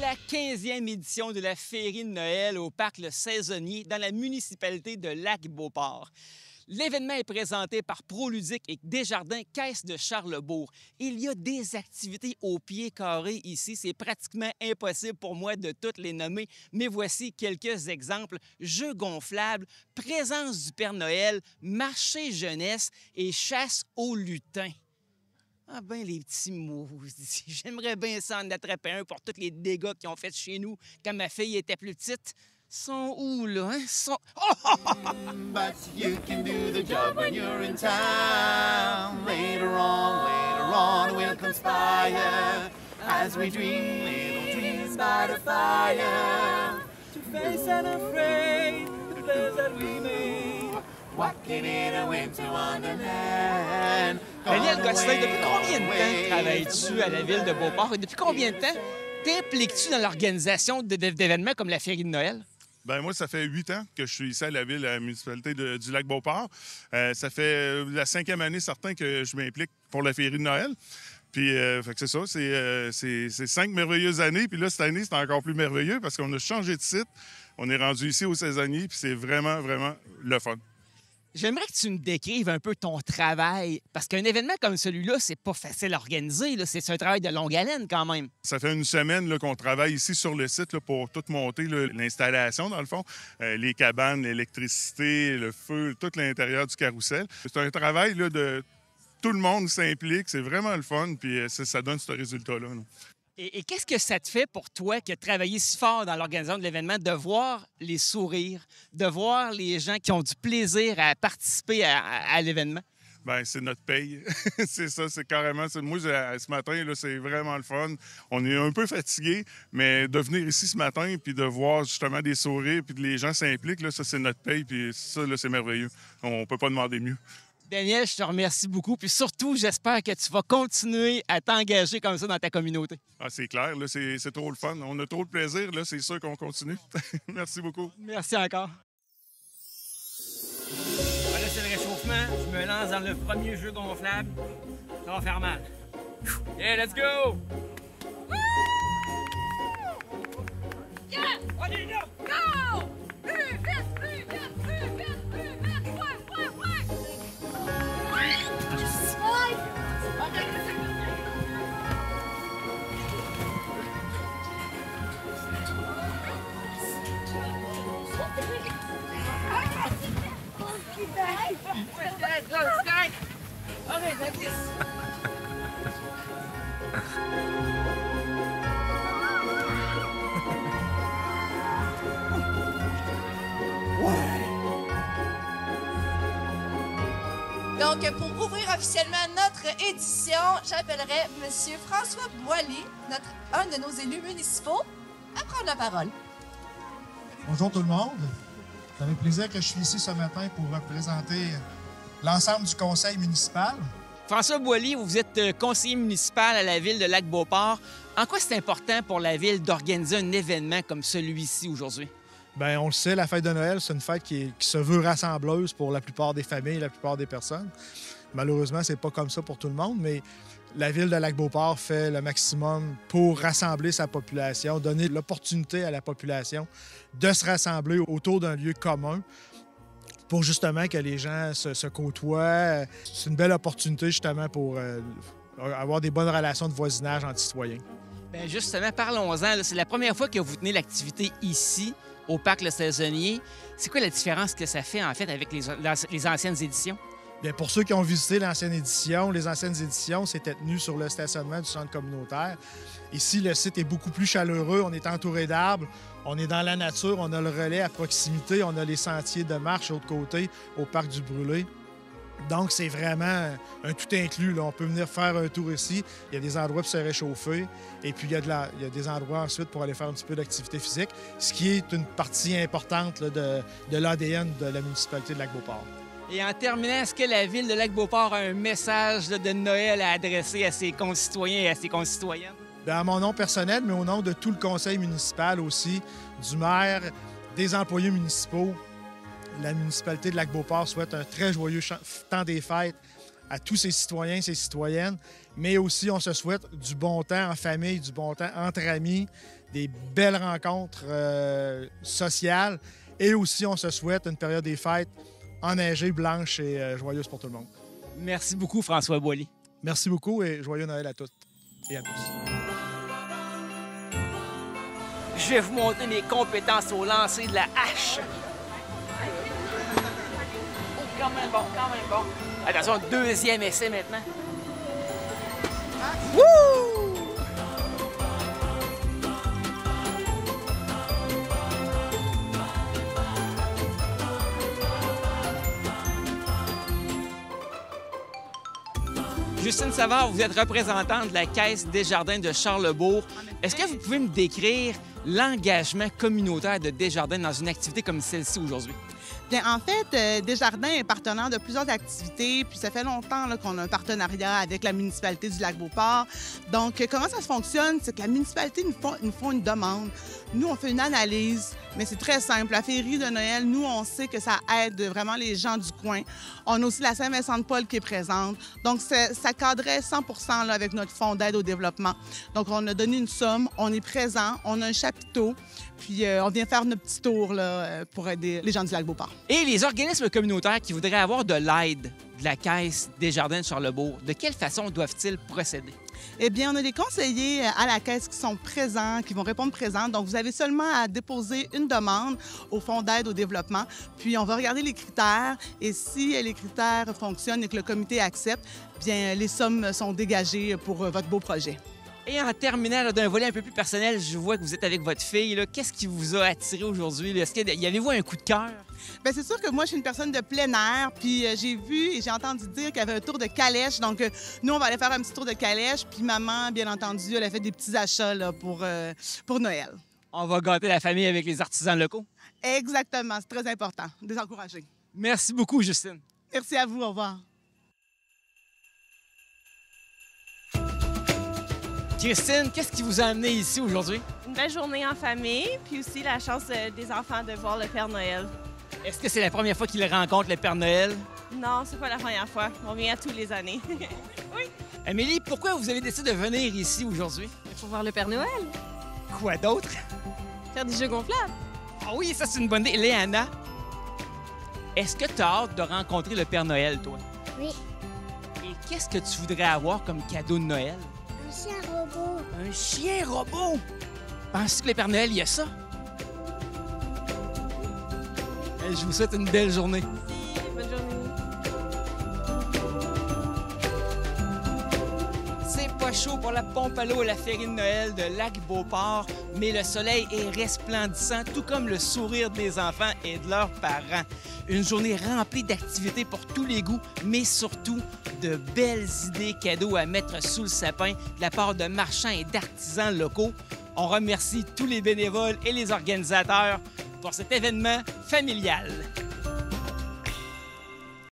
la 15e édition de la Féerie de Noël au Parc Le Saisonnier dans la municipalité de Lac-Beauport. L'événement est présenté par ProLudique et Desjardins Caisse de Charlesbourg. Il y a des activités au pied carré ici. C'est pratiquement impossible pour moi de toutes les nommer, mais voici quelques exemples. Jeux gonflables, présence du Père Noël, marché jeunesse et chasse aux lutins. Ah ben les petits maudits. J'aimerais bien ça en attraper un pour tous les dégâts qu'ils ont fait chez nous quand ma fille était plus petite. Sont où, là, hein? But you can do the job when you're in town. Later on, we'll conspire as we dream little dreams by the fire. To face unafraid the plans that we made. Walking in a winter wonderland. Daniel Gosselin, depuis combien de temps travailles-tu à la ville de Beauport? Et depuis combien de temps t'impliques-tu dans l'organisation d'événements comme la Féerie de Noël? Ben moi, ça fait 8 ans que je suis ici à la ville, à la municipalité du Lac-Beauport. Ça fait la 5e année, certain, que je m'implique pour la Féerie de Noël. Puis, fait que c'est ça, c'est 5 merveilleuses années. Puis là, cette année, c'est encore plus merveilleux parce qu'on a changé de site. On est rendu ici au Saisonnier, puis c'est vraiment, vraiment le fun. J'aimerais que tu me décrives un peu ton travail, parce qu'un événement comme celui-là, c'est pas facile à organiser. C'est un travail de longue haleine quand même. Ça fait une semaine qu'on travaille ici sur le site là, pour tout monter l'installation, dans le fond. Les cabanes, l'électricité, le feu, tout l'intérieur du carrousel. C'est un travail là, de... Tout le monde s'implique, c'est vraiment le fun, puis ça donne ce résultat-là. Et qu'est-ce que ça te fait pour toi qui as travaillé si fort dans l'organisation de l'événement de voir les sourires, de voir les gens qui ont du plaisir à participer à l'événement? Bien, c'est notre paye. C'est ça, c'est carrément... Moi, ce matin, là, c'est vraiment le fun. On est un peu fatigués, mais de venir ici ce matin puis de voir justement des sourires puis que les gens s'impliquent, là, ça, c'est notre paye, puis ça, là, c'est merveilleux. On peut pas demander mieux. Daniel, je te remercie beaucoup. Puis surtout, j'espère que tu vas continuer à t'engager comme ça dans ta communauté. Ah, c'est clair, là, c'est trop le fun. On a trop de plaisir, là, c'est sûr qu'on continue. Merci beaucoup. Merci encore. Voilà, c'est le réchauffement. Je me lance dans le premier jeu gonflable. Ça va faire mal. Yeah, let's go! Yeah! On est là! Go! Plus vite, plus vite, plus vite, plus vite! Ouais! Donc, pour ouvrir officiellement notre édition, j'appellerai M. François Boily, un de nos élus municipaux, à prendre la parole. Bonjour tout le monde. Ça fait plaisir que je suis ici ce matin pour représenter l'ensemble du conseil municipal. François Boily, vous êtes conseiller municipal à la ville de Lac-Beauport. En quoi c'est important pour la ville d'organiser un événement comme celui-ci aujourd'hui? Bien, on le sait, la fête de Noël, c'est une fête qui se veut rassembleuse pour la plupart des familles, la plupart des personnes. Malheureusement, c'est pas comme ça pour tout le monde, mais la ville de Lac-Beauport fait le maximum pour rassembler sa population, donner l'opportunité à la population de se rassembler autour d'un lieu commun pour justement que les gens se côtoient. C'est une belle opportunité justement pour avoir des bonnes relations de voisinage entre citoyens. Bien, justement, parlons-en. C'est la première fois que vous tenez l'activité ici, au Parc Le Saisonnier. C'est quoi la différence que ça fait, en fait, avec les anciennes éditions? Bien, pour ceux qui ont visité l'ancienne édition, les anciennes éditions, c'était tenu sur le stationnement du centre communautaire. Ici, le site est beaucoup plus chaleureux. On est entouré d'arbres. On est dans la nature. On a le relais à proximité. On a les sentiers de marche de l'autre côté, au Parc du Brûlé. Donc, c'est vraiment un tout inclus, là. On peut venir faire un tour ici. Il y a des endroits pour se réchauffer. Et puis, il y a des endroits ensuite pour aller faire un petit peu d'activité physique, ce qui est une partie importante là, de l'ADN de la municipalité de Lac-Beauport. Et en terminant, est-ce que la ville de Lac-Beauport a un message là, de Noël à adresser à ses concitoyens et à ses concitoyennes? Bien, à mon nom personnel, mais au nom de tout le conseil municipal aussi, du maire, des employés municipaux, la municipalité de Lac-Beauport souhaite un très joyeux temps des fêtes à tous ses citoyens et ses citoyennes. Mais aussi, on se souhaite du bon temps en famille, du bon temps entre amis, des belles rencontres sociales. Et aussi, on se souhaite une période des fêtes enneigée, blanche et joyeuse pour tout le monde. Merci beaucoup, François Boily. Merci beaucoup et joyeux Noël à toutes et à tous. Je vais vous montrer mes compétences au lancer de la hache. Oh, quand même bon, quand même bon. Attention, deuxième essai maintenant. Wouh! Justine Savard, vous êtes représentante de la Caisse Desjardins de Charlesbourg. Est-ce que vous pouvez me décrire l'engagement communautaire de Desjardins dans une activité comme celle-ci aujourd'hui? Bien, en fait, Desjardins est partenaire de plusieurs activités, puis ça fait longtemps là, qu'on a un partenariat avec la municipalité du Lac-Beauport. Donc, comment ça fonctionne? C'est que la municipalité nous font une demande. Nous, on fait une analyse, mais c'est très simple. La féerie de Noël, nous, on sait que ça aide vraiment les gens du coin. On a aussi la Saint-Vincent-de-Paul qui est présente. Donc, ça cadrait 100 là, avec notre fonds d'aide au développement. Donc, on a donné une somme, on est présent, on a un chapiteau, puis on vient faire notre petit tour là, pour aider les gens du Lac-Beauport. Et les organismes communautaires qui voudraient avoir de l'aide de la Caisse Desjardins de Charlesbourg, de quelle façon doivent-ils procéder? Eh bien, on a des conseillers à la Caisse qui sont présents, qui vont répondre présents. Donc, vous avez seulement à déposer une demande au Fonds d'aide au développement. Puis, on va regarder les critères. Et si les critères fonctionnent et que le comité accepte, bien, les sommes sont dégagées pour votre beau projet. Et en terminant là, d'un volet un peu plus personnel, je vois que vous êtes avec votre fille. Là. Qu'est-ce qui vous a attiré aujourd'hui? Est-ce qu'il y avez-vous un coup de cœur? Bien, c'est sûr que moi, je suis une personne de plein air. Puis j'ai vu et j'ai entendu dire qu'il y avait un tour de calèche. Donc, nous, on va aller faire un petit tour de calèche. Puis maman, bien entendu, elle a fait des petits achats là, pour Noël. On va gâter la famille avec les artisans locaux? Exactement. C'est très important de les encourager. Merci beaucoup, Justine. Merci à vous. Au revoir. Christine, qu'est-ce qui vous a amené ici aujourd'hui? Une belle journée en famille, puis aussi la chance des enfants de voir le Père Noël. Est-ce que c'est la première fois qu'ils rencontrent le Père Noël? Non, c'est pas la première fois. On vient à tous les années. Oui. Amélie, pourquoi vous avez décidé de venir ici aujourd'hui? Pour voir le Père Noël. Quoi d'autre? Faire des jeux gonflables. Ah oui, ça c'est une bonne idée. Léana, est-ce que tu as hâte de rencontrer le Père Noël, toi? Oui. Et qu'est-ce que tu voudrais avoir comme cadeau de Noël? Un chien robot. Un chien robot? Penses-tu que le Père Noël, il y a ça? Je vous souhaite une belle journée. Merci. Bonne journée. C'est pas chaud pour la pompe à l'eau et la féerie de Noël de Lac-Beauport, mais le soleil est resplendissant, tout comme le sourire des enfants et de leurs parents. Une journée remplie d'activités pour tous les goûts, mais surtout de belles idées cadeaux à mettre sous le sapin de la part de marchands et d'artisans locaux. On remercie tous les bénévoles et les organisateurs pour cet événement familial.